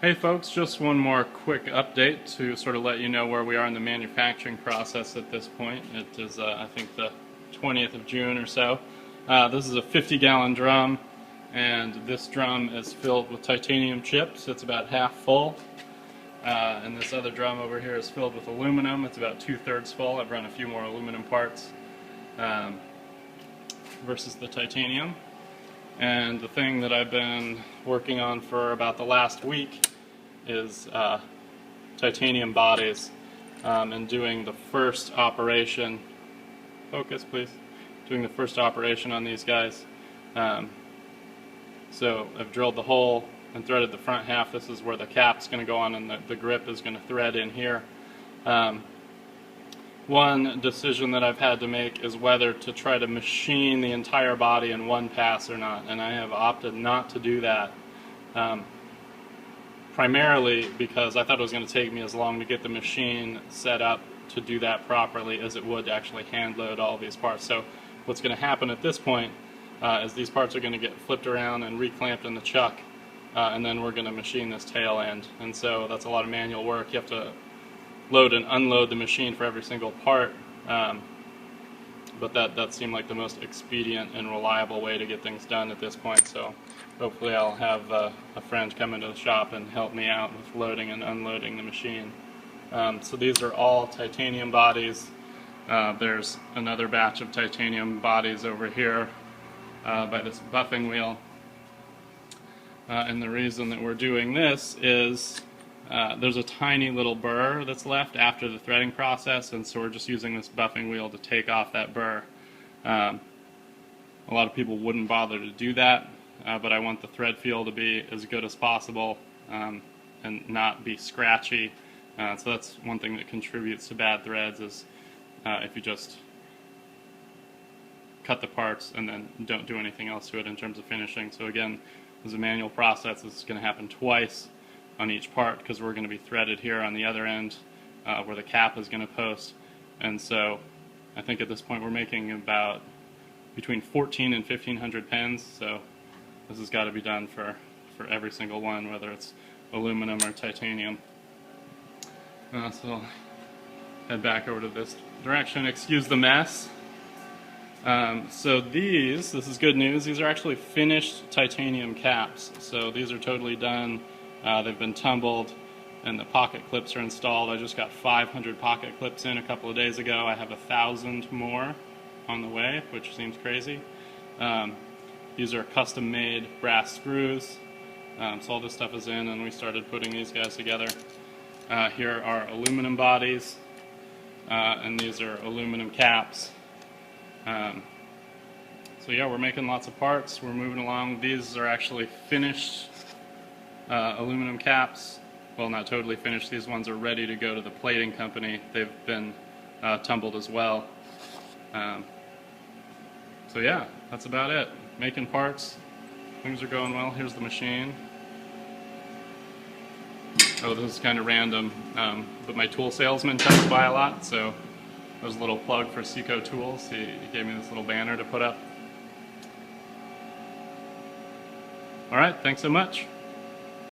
Hey folks, just one more quick update to sort of let you know where we are in the manufacturing process at this point. It is, I think, the 20th of June or so. This is a 50-gallon drum, and this drum is filled with titanium chips. It's about half full. And this other drum over here is filled with aluminum. It's about 2/3 full. I've run a few more aluminum parts versus the titanium. And the thing that I've been working on for about the last week is titanium bodies, and doing the first operation. Focus, please. Doing the first operation on these guys. So I've drilled the hole and threaded the front half. This is where the cap's going to go on, and the grip is going to thread in here. One decision that I've had to make is whether to try to machine the entire body in one pass or not, and I have opted not to do that. Primarily because I thought it was going to take me as long to get the machine set up to do that properly as it would to actually hand load all these parts. So what's going to happen at this point is these parts are going to get flipped around and reclamped in the chuck, and then we're going to machine this tail end. And so that's a lot of manual work. You have to load and unload the machine for every single part, but that seemed like the most expedient and reliable way to get things done at this point. So hopefully I'll have a friend come into the shop and help me out with loading and unloading the machine. So these are all titanium bodies. There's another batch of titanium bodies over here by this buffing wheel. And the reason that we're doing this is there's a tiny little burr that's left after the threading process, and so we're just using this buffing wheel to take off that burr. A lot of people wouldn't bother to do that, but I want the thread feel to be as good as possible and not be scratchy. So that's one thing that contributes to bad threads, is if you just cut the parts and then don't do anything else to it in terms of finishing. So again, this is a manual process. This is going to happen twice on each part because we're going to be threaded here on the other end where the cap is going to post. And so I think at this point we're making about between 14 and 1500 pens, so this has got to be done for every single one, whether it's aluminum or titanium. So I'll head back over to this direction. Excuse the mess. So this is good news. These are actually finished titanium caps. So these are totally done. They've been tumbled and the pocket clips are installed. I just got 500 pocket clips in a couple of days ago. I have 1,000 more on the way, which seems crazy. These are custom made brass screws. So all this stuff is in, and we started putting these guys together. Here are aluminum bodies, and these are aluminum caps. So yeah, we're making lots of parts. We're moving along. These are actually finished aluminum caps. Well, not totally finished. These ones are ready to go to the plating company. They've been tumbled as well. So yeah, that's about it. Making parts. Things are going well. Here's the machine. Oh, this is kind of random, but my tool salesman comes by a lot, so there's a little plug for Seco Tools. He gave me this little banner to put up. Alright, thanks so much.